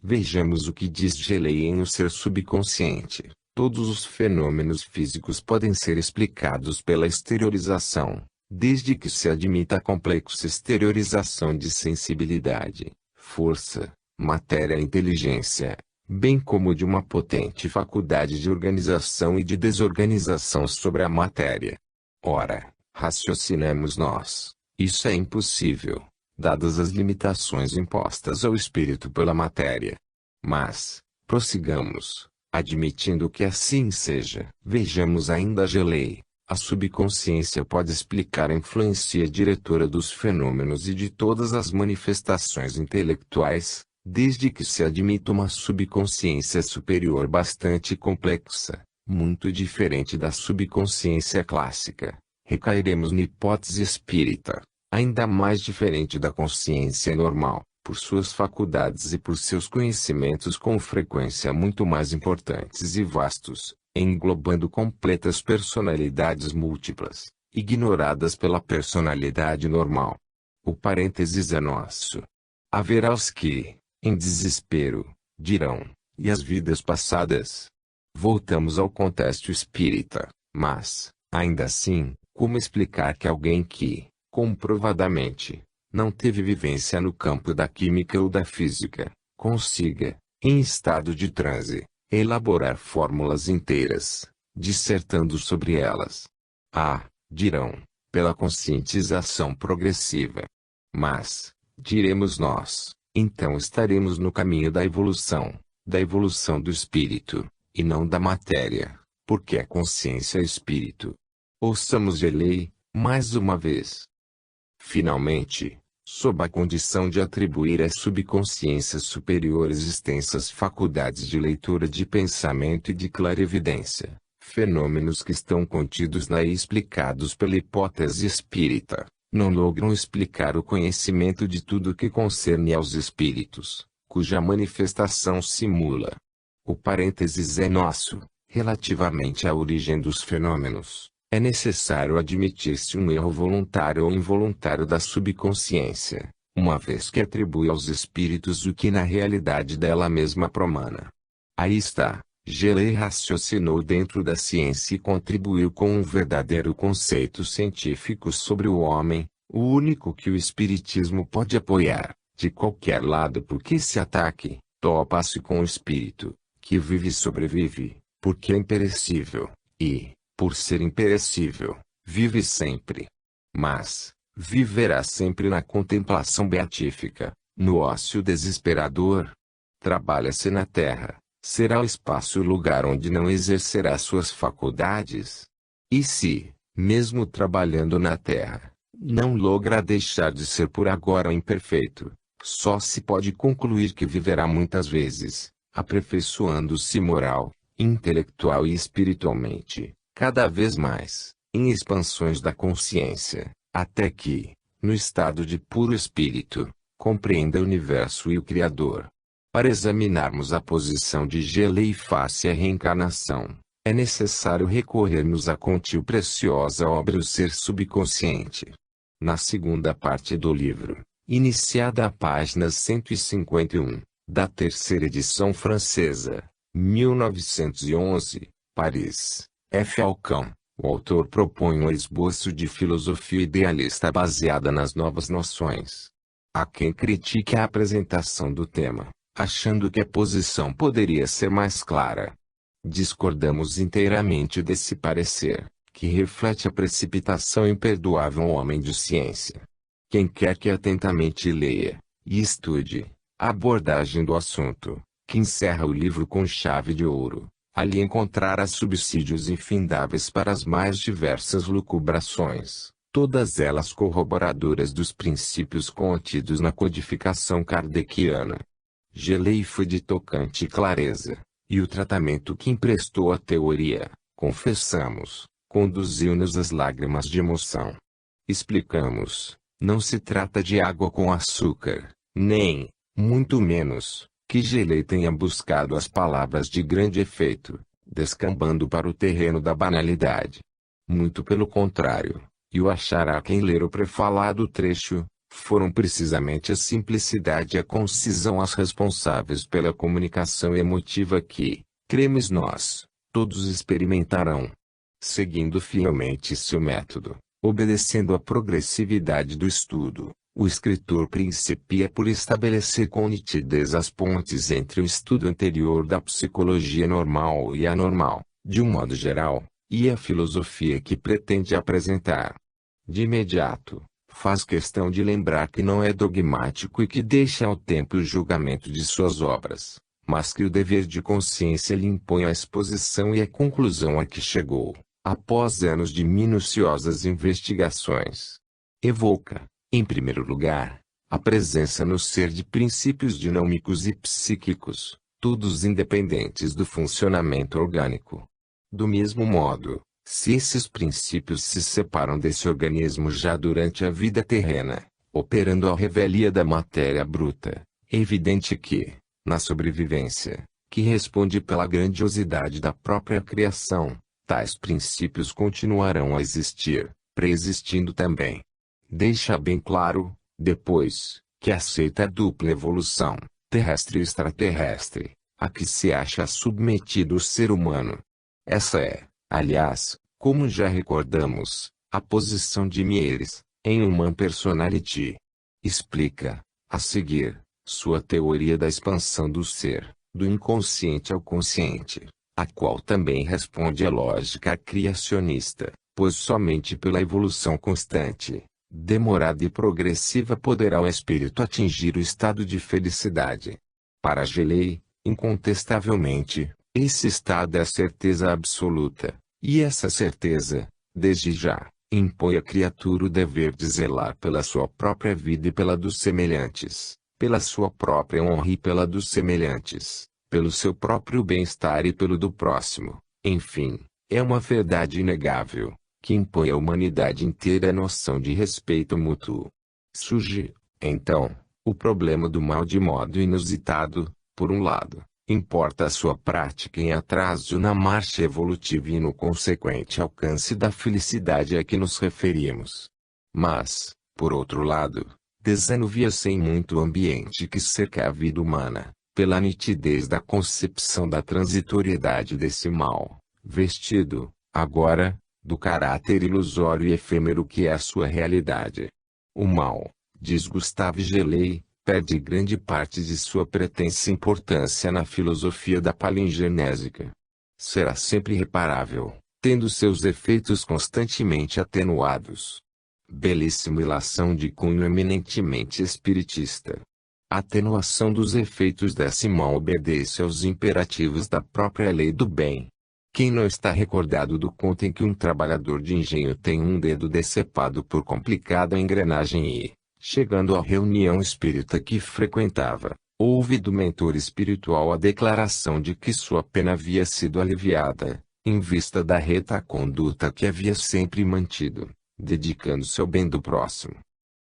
Vejamos o que diz Gelei em O Ser Subconsciente. Todos os fenômenos físicos podem ser explicados pela exteriorização, desde que se admita a complexa exteriorização de sensibilidade, força, matéria e inteligência, bem como de uma potente faculdade de organização e de desorganização sobre a matéria. Ora, raciocinamos nós, isso é impossível, dadas as limitações impostas ao espírito pela matéria. Mas, prossigamos, admitindo que assim seja. Vejamos ainda Gelei. A subconsciência pode explicar a influência diretora dos fenômenos e de todas as manifestações intelectuais, desde que se admita uma subconsciência superior bastante complexa, muito diferente da subconsciência clássica. Recairemos na hipótese espírita, ainda mais diferente da consciência normal, por suas faculdades e por seus conhecimentos com frequência muito mais importantes e vastos, englobando completas personalidades múltiplas, ignoradas pela personalidade normal. O parênteses é nosso. Haverá os que, em desespero, dirão, e as vidas passadas? Voltamos ao contexto espírita, mas, ainda assim, Como explicar que alguém que, comprovadamente, não teve vivência no campo da química ou da física, consiga, em estado de transe, elaborar fórmulas inteiras, dissertando sobre elas? Ah, dirão, pela conscientização progressiva. Mas, diremos nós, então estaremos no caminho da evolução do espírito, e não da matéria, porque a consciência é espírito. Ouçamos de lei, mais uma vez. Finalmente, sob a condição de atribuir às subconsciências superiores extensas faculdades de leitura de pensamento e de clarividência, fenômenos que estão contidos lá e explicados pela hipótese espírita, não logram explicar o conhecimento de tudo que concerne aos espíritos, cuja manifestação simula. O parênteses é nosso, relativamente à origem dos fenômenos. É necessário admitir-se um erro voluntário ou involuntário da subconsciência, uma vez que atribui aos espíritos o que na realidade dela mesma promana. Aí está, Gelei raciocinou dentro da ciência e contribuiu com um verdadeiro conceito científico sobre o homem, o único que o espiritismo pode apoiar, de qualquer lado por que se ataque, topa-se com o espírito, que vive e sobrevive, porque é imperecível, e, por ser imperecível, vive sempre. Mas, viverá sempre na contemplação beatífica, no ócio desesperador. Trabalha-se na terra, será o espaço o lugar onde não exercerá suas faculdades? E se, mesmo trabalhando na terra, não logra deixar de ser por agora imperfeito, só se pode concluir que viverá muitas vezes, aperfeiçoando-se moral, intelectual e espiritualmente, cada vez mais, em expansões da consciência, até que, no estado de puro espírito, compreenda o universo e o Criador. Para examinarmos a posição de Gelei face à reencarnação, é necessário recorrermos à contil preciosa obra O Ser Subconsciente. Na segunda parte do livro, iniciada a página 151, da terceira edição francesa, 1911, Paris, F. Alcan, o autor propõe um esboço de filosofia idealista baseada nas novas noções. Há quem critique a apresentação do tema, achando que a posição poderia ser mais clara. Discordamos inteiramente desse parecer, que reflete a precipitação imperdoável ao homem de ciência. Quem quer que atentamente leia, e estude, a abordagem do assunto, que encerra o livro com chave de ouro, ali encontrará subsídios infindáveis para as mais diversas lucubrações, todas elas corroboradoras dos princípios contidos na codificação kardeciana. Gelei foi de tocante clareza, e o tratamento que emprestou à teoria, confessamos, conduziu-nos às lágrimas de emoção. Explicamos, não se trata de água com açúcar, nem, muito menos, que Gelei tenha buscado as palavras de grande efeito, descambando para o terreno da banalidade. Muito pelo contrário, e o achará quem ler o prefalado trecho, foram precisamente a simplicidade e a concisão as responsáveis pela comunicação emotiva que, cremos nós, todos experimentarão. Seguindo fielmente seu método, obedecendo à progressividade do estudo, o escritor principia por estabelecer com nitidez as pontes entre o estudo anterior da psicologia normal e anormal, de um modo geral, e a filosofia que pretende apresentar. De imediato, faz questão de lembrar que não é dogmático e que deixa ao tempo o julgamento de suas obras, mas que o dever de consciência lhe impõe a exposição e a conclusão a que chegou, após anos de minuciosas investigações. Evoca, em primeiro lugar, a presença no ser de princípios dinâmicos e psíquicos, todos independentes do funcionamento orgânico. Do mesmo modo, se esses princípios se separam desse organismo já durante a vida terrena, operando à revelia da matéria bruta, é evidente que, na sobrevivência, que responde pela grandiosidade da própria criação, tais princípios continuarão a existir, preexistindo também. Deixa bem claro, depois, que aceita a dupla evolução, terrestre e extraterrestre, a que se acha submetido o ser humano. Essa é, aliás, como já recordamos, A posição de Mieres, em Human Personality. Explica, a seguir, sua teoria da expansão do ser, do inconsciente ao consciente, a qual também responde à lógica criacionista, pois somente pela evolução constante, demorada e progressiva poderá o espírito atingir o estado de felicidade. Para Gelei, incontestavelmente, esse estado é a certeza absoluta, e essa certeza, desde já, impõe à criatura o dever de zelar pela sua própria vida e pela dos semelhantes, pela sua própria honra e pela dos semelhantes, pelo seu próprio bem-estar e pelo do próximo. Enfim, é uma verdade inegável, que impõe à humanidade inteira a noção de respeito mútuo. Surge, então, o problema do mal de modo inusitado. Por um lado, importa a sua prática em atraso na marcha evolutiva e no consequente alcance da felicidade a que nos referimos. Mas, por outro lado, desanuvia-se em muito o ambiente que cerca a vida humana, pela nitidez da concepção da transitoriedade desse mal, vestido, agora, do caráter ilusório e efêmero que é a sua realidade. O mal, diz Gustave Gelei, perde grande parte de sua pretensa importância na filosofia da palingenésica. Será sempre reparável, tendo seus efeitos constantemente atenuados. Belíssima ilação de cunho eminentemente espiritista. A atenuação dos efeitos desse mal obedece aos imperativos da própria lei do bem. Quem não está recordado do conto em que um trabalhador de engenho tem um dedo decepado por complicada engrenagem e, chegando à reunião espírita que frequentava, ouve do mentor espiritual a declaração de que sua pena havia sido aliviada, em vista da reta conduta que havia sempre mantido, dedicando-se ao bem do próximo.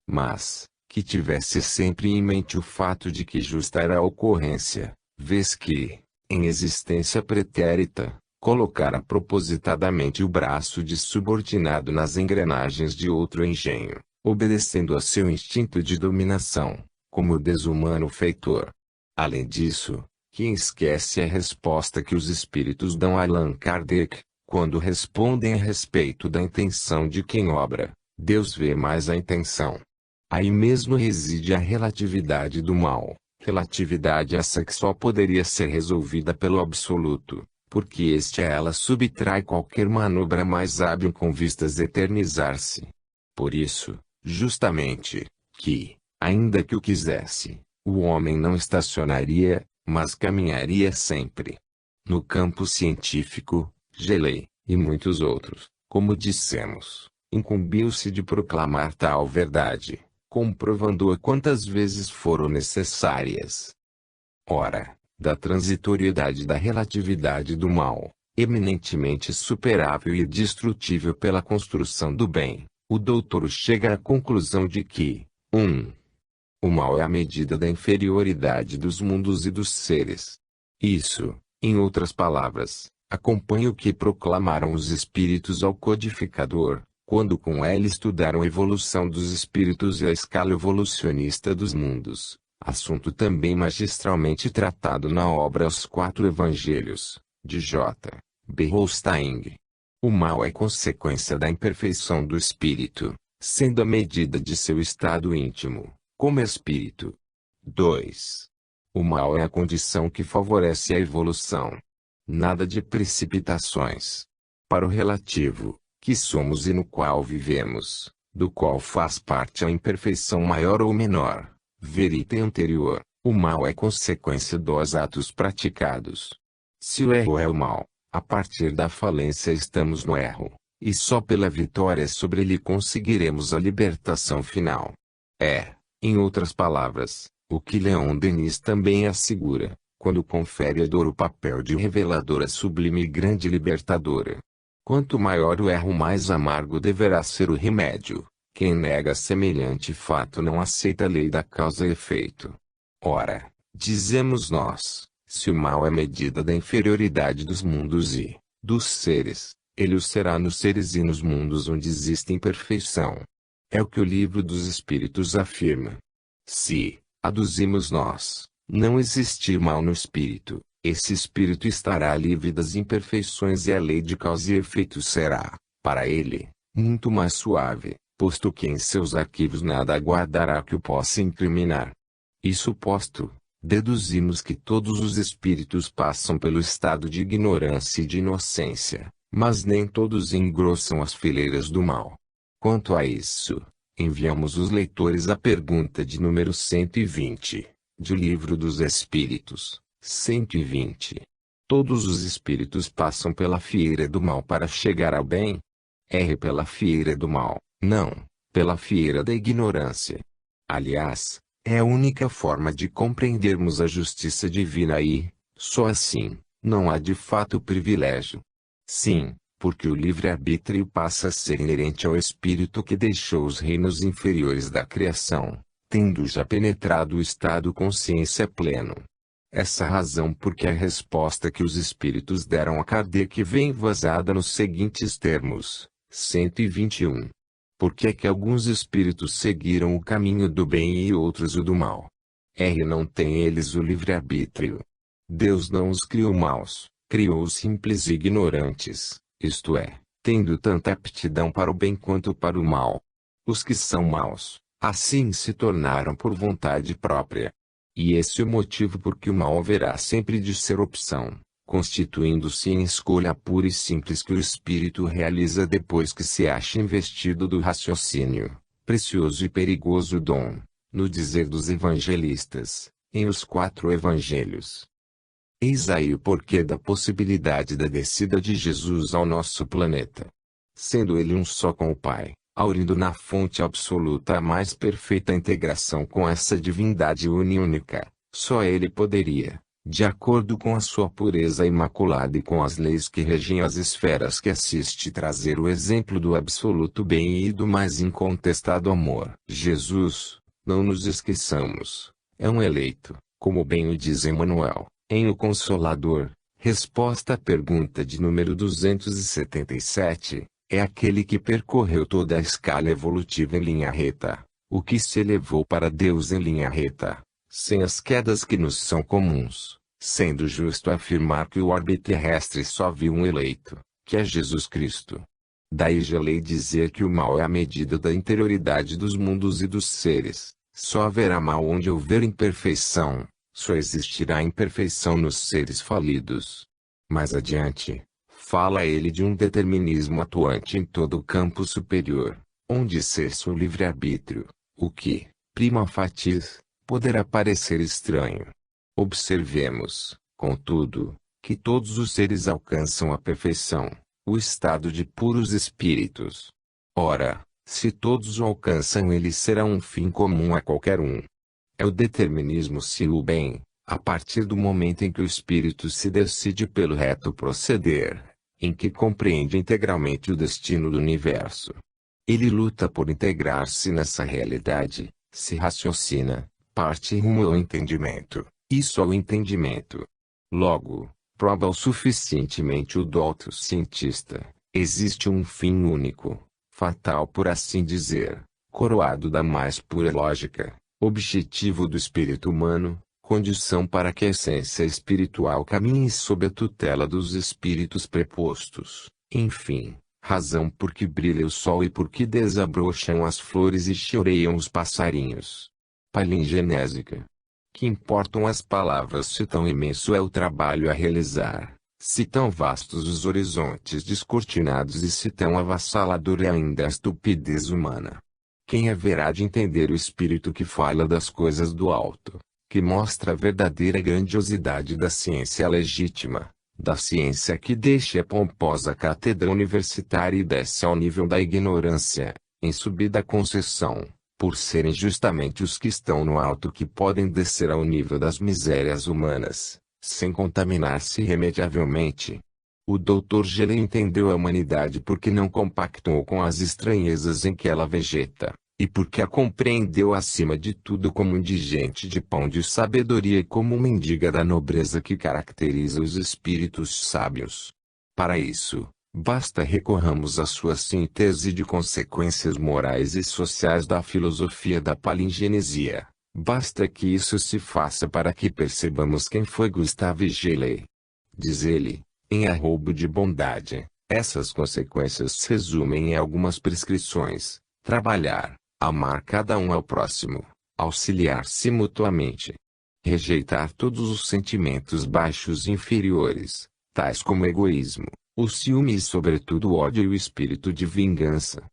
Mas, que tivesse sempre em mente o fato de que justa era a ocorrência, vez que, em existência pretérita, colocara propositadamente o braço de subordinado nas engrenagens de outro engenho, obedecendo a seu instinto de dominação, como o desumano feitor. Além disso, quem esquece a resposta que os espíritos dão a Allan Kardec, quando respondem a respeito da intenção de quem obra, Deus vê mais a intenção. Aí mesmo reside a relatividade do mal, relatividade essa que só poderia ser resolvida pelo absoluto, porque este a ela subtrai qualquer manobra mais hábil com vistas a eternizar-se. Por isso, justamente, que, ainda que o quisesse, o homem não estacionaria, mas caminharia sempre. No campo científico, Gelei, e muitos outros, como dissemos, incumbiu-se de proclamar tal verdade, comprovando-a quantas vezes foram necessárias. Ora, da transitoriedade da relatividade do mal, eminentemente superável e destrutível pela construção do bem, o doutor chega à conclusão de que, 1. O mal é a medida da inferioridade dos mundos e dos seres. Isso, em outras palavras, acompanha o que proclamaram os espíritos ao codificador, quando com ela estudaram a evolução dos espíritos e a escala evolucionista dos mundos, assunto também magistralmente tratado na obra Os Quatro Evangelhos, de J. B. Holstein. O mal é consequência da imperfeição do espírito, sendo a medida de seu estado íntimo, como espírito. 2. O mal é a condição que favorece a evolução. Nada de precipitações. Para o relativo, que somos e no qual vivemos, do qual faz parte a imperfeição maior ou menor, verita anterior, o mal é consequência dos atos praticados. Se o erro é o mal, a partir da falência estamos no erro, e só pela vitória sobre ele conseguiremos a libertação final. É, em outras palavras, o que Leon Denis também assegura, quando confere à dor o papel de reveladora sublime e grande libertadora. Quanto maior o erro, mais amargo deverá ser o remédio. Quem nega semelhante fato não aceita a lei da causa e efeito. Ora, dizemos nós, se o mal é medida da inferioridade dos mundos e dos seres, ele o será nos seres e nos mundos onde existe imperfeição. É o que o Livro dos Espíritos afirma. Se, aduzimos nós, não existir mal no espírito, esse espírito estará livre das imperfeições e a lei de causa e efeito será, para ele, muito mais suave, posto que em seus arquivos nada guardará que o possa incriminar. Isso posto, deduzimos que todos os espíritos passam pelo estado de ignorância e de inocência, mas nem todos engrossam as fileiras do mal. Quanto a isso, enviamos os leitores à pergunta de número 120, de O Livro dos Espíritos, 120. Todos os espíritos passam pela fieira do mal para chegar ao bem? R pela fieira do mal, não, pela fieira da ignorância. Aliás, é a única forma de compreendermos a justiça divina e, só assim, não há de fato privilégio. Sim, porque o livre-arbítrio passa a ser inerente ao espírito que deixou os reinos inferiores da criação, tendo já penetrado o estado consciência pleno. Essa razão porque a resposta que os espíritos deram a Kardec vem vazada nos seguintes termos, 121. Por que é que alguns espíritos seguiram o caminho do bem e outros o do mal? R. Não têm eles o livre-arbítrio. Deus não os criou maus, criou os simples e ignorantes, isto é, tendo tanta aptidão para o bem quanto para o mal. Os que são maus, assim se tornaram por vontade própria. E esse é o motivo por que o mal haverá sempre de ser opção, constituindo-se em escolha pura e simples que o espírito realiza depois que se acha investido do raciocínio, precioso e perigoso dom, no dizer dos evangelistas, em os 4 evangelhos. Eis aí o porquê da possibilidade da descida de Jesus ao nosso planeta. Sendo ele um só com o Pai, aurindo na fonte absoluta a mais perfeita integração com essa divindade única, só ele poderia, de acordo com a sua pureza imaculada e com as leis que regem as esferas que assiste, trazer o exemplo do absoluto bem e do mais incontestado amor. Jesus, não nos esqueçamos, é um eleito, como bem o diz Emmanuel, em O Consolador, resposta à pergunta de número 277. É aquele que percorreu toda a escala evolutiva em linha reta, o que se elevou para Deus em linha reta, sem as quedas que nos são comuns, sendo justo afirmar que o orbe terrestre só viu um eleito, que é Jesus Cristo. Daí já lei dizer que o mal é a medida da interioridade dos mundos e dos seres, só haverá mal onde houver imperfeição, só existirá imperfeição nos seres falidos. Mais adiante, fala ele de um determinismo atuante em todo o campo superior, onde cessa o livre-arbítrio, o que, prima facie, poderá parecer estranho. Observemos, contudo, que todos os seres alcançam a perfeição, o estado de puros espíritos. Ora, se todos o alcançam, ele será um fim comum a qualquer um. É o determinismo se o bem, a partir do momento em que o espírito se decide pelo reto proceder, em que compreende integralmente o destino do universo. Ele luta por integrar-se nessa realidade, se raciocina, parte rumo ao entendimento, e só o entendimento. Logo, prova o suficientemente o douto cientista, existe um fim único, fatal por assim dizer, coroado da mais pura lógica, objetivo do espírito humano, condição para que a essência espiritual caminhe sob a tutela dos espíritos prepostos, enfim, razão por que brilha o sol e por que desabrocham as flores e choreiam os passarinhos. Palingenésica. Que importam as palavras se tão imenso é o trabalho a realizar, se tão vastos os horizontes descortinados e se tão avassalador é ainda a estupidez humana. Quem haverá de entender o espírito que fala das coisas do alto, que mostra a verdadeira grandiosidade da ciência legítima, da ciência que deixa a pomposa cátedra universitária e desce ao nível da ignorância, em subida concessão, por serem justamente os que estão no alto que podem descer ao nível das misérias humanas, sem contaminar-se irremediavelmente. O Dr. Gellé entendeu a humanidade porque não compactou com as estranhezas em que ela vegeta, e porque a compreendeu acima de tudo como indigente de pão de sabedoria e como mendiga da nobreza que caracteriza os espíritos sábios. Para isso, basta recorramos à sua síntese de consequências morais e sociais da filosofia da palingenesia. Basta que isso se faça para que percebamos quem foi Gustave Gellé. Diz ele, em Arrobo de Bondade, Essas consequências se resumem em algumas prescrições: trabalhar, amar cada um ao próximo, auxiliar-se mutuamente, rejeitar todos os sentimentos baixos e inferiores, tais como o egoísmo, o ciúme e sobretudo o ódio e o espírito de vingança.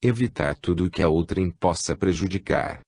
Evitar tudo que a outrem possa prejudicar.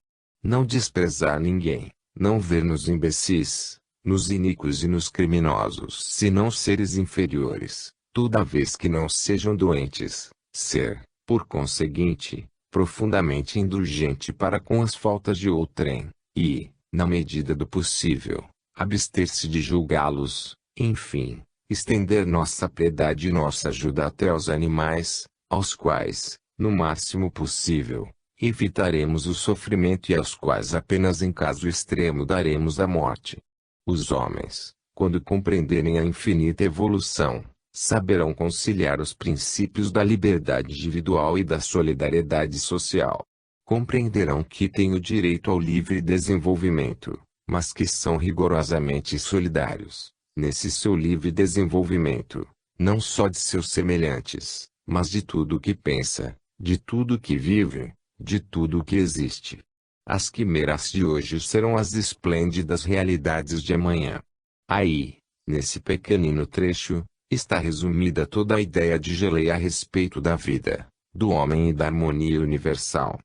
Não desprezar ninguém, não ver nos imbecis, nos iníquos e nos criminosos senão seres inferiores, toda vez que não sejam doentes, ser, por conseguinte, profundamente indulgente para com as faltas de outrem, e, na medida do possível, abster-se de julgá-los, enfim, estender nossa piedade e nossa ajuda até aos animais, aos quais, no máximo possível, evitaremos o sofrimento e aos quais apenas em caso extremo daremos a morte. Os homens, quando compreenderem a infinita evolução, saberão conciliar os princípios da liberdade individual e da solidariedade social. Compreenderão que têm o direito ao livre desenvolvimento, mas que são rigorosamente solidários, nesse seu livre desenvolvimento, não só de seus semelhantes, mas de tudo o que pensa, de tudo o que vive, de tudo o que existe. As quimeras de hoje serão as esplêndidas realidades de amanhã. Aí, nesse pequenino trecho, está resumida toda a ideia de Gelei a respeito da vida, do homem e da harmonia universal.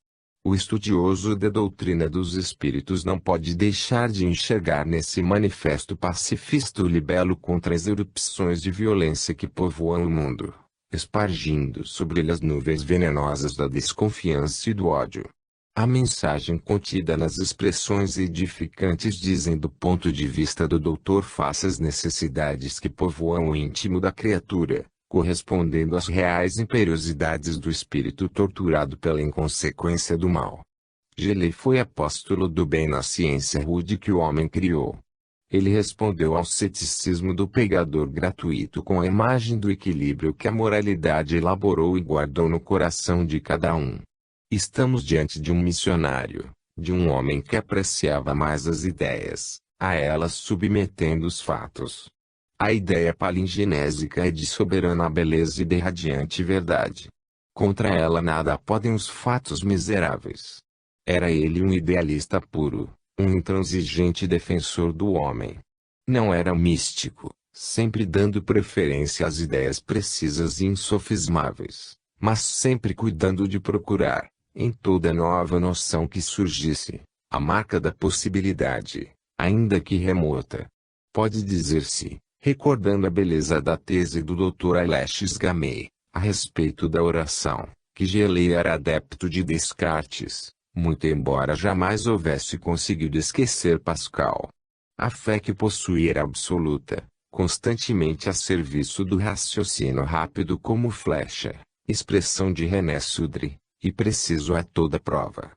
O estudioso da doutrina dos espíritos não pode deixar de enxergar nesse manifesto pacifista o libelo contra as erupções de violência que povoam o mundo, espargindo sobre ele as nuvens venenosas da desconfiança e do ódio. A mensagem contida nas expressões edificantes dizem do ponto de vista do doutor face às necessidades que povoam o íntimo da criatura, correspondendo às reais imperiosidades do espírito torturado pela inconsequência do mal. Gelei foi apóstolo do bem na ciência rude que o homem criou. Ele respondeu ao ceticismo do pregador gratuito com a imagem do equilíbrio que a moralidade elaborou e guardou no coração de cada um. Estamos diante de um missionário, de um homem que apreciava mais as ideias, a elas submetendo os fatos. A ideia palingenésica é de soberana beleza e de radiante verdade. Contra ela nada podem os fatos miseráveis. Era ele um idealista puro, um intransigente defensor do homem. Não era místico, sempre dando preferência às ideias precisas e insofismáveis, mas sempre cuidando de procurar, em toda nova noção que surgisse, a marca da possibilidade, ainda que remota. Pode dizer-se, recordando a beleza da tese do Dr. Alexis Gamay, a respeito da oração, que Gelei era adepto de Descartes, muito embora jamais houvesse conseguido esquecer Pascal. A fé que possui era absoluta, constantemente a serviço do raciocínio rápido como flecha, expressão de René Sudre, e preciso a toda prova.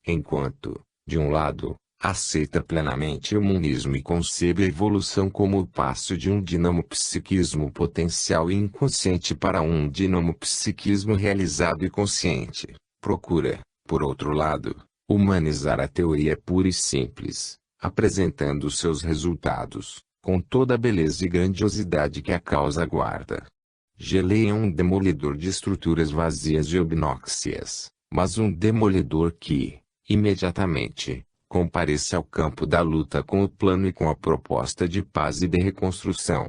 Enquanto, de um lado, aceita plenamente o monismo e concebe a evolução como o passo de um dinamo-psiquismo potencial e inconsciente para um dinamo-psiquismo realizado e consciente, procura, por outro lado, humanizar a teoria pura e simples, apresentando seus resultados, com toda a beleza e grandiosidade que a causa guarda. Gelei é um demolidor de estruturas vazias e obnóxias, mas um demolidor que, imediatamente, compareça ao campo da luta com o plano e com a proposta de paz e de reconstrução.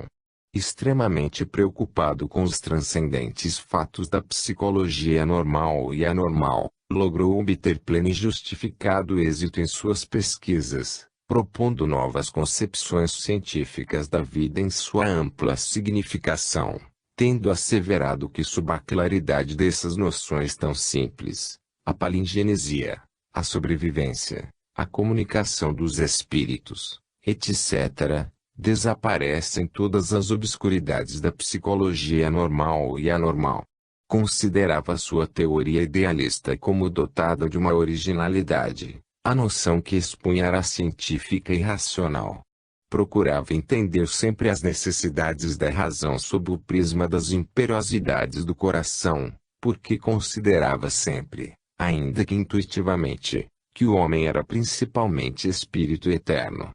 Extremamente preocupado com os transcendentes fatos da psicologia normal e anormal, logrou obter pleno e justificado êxito em suas pesquisas, propondo novas concepções científicas da vida em sua ampla significação, tendo asseverado que sob a claridade dessas noções tão simples, a palingenesia, a sobrevivência, a comunicação dos espíritos, etc., desaparecem todas as obscuridades da psicologia normal e anormal. Considerava sua teoria idealista como dotada de uma originalidade, a noção que expunha era científica e racional. Procurava entender sempre as necessidades da razão sob o prisma das imperiosidades do coração, porque considerava sempre, ainda que intuitivamente, que o homem era principalmente espírito eterno.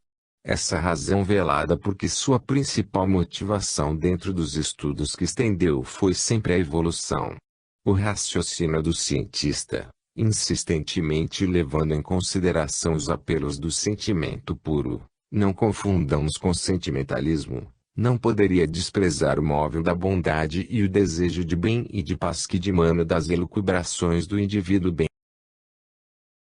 Essa razão velada porque sua principal motivação dentro dos estudos que estendeu foi sempre a evolução. O raciocínio do cientista, insistentemente levando em consideração os apelos do sentimento puro, não confundamos com sentimentalismo, não poderia desprezar o móvel da bondade e o desejo de bem e de paz que dimana das elucubrações do indivíduo bem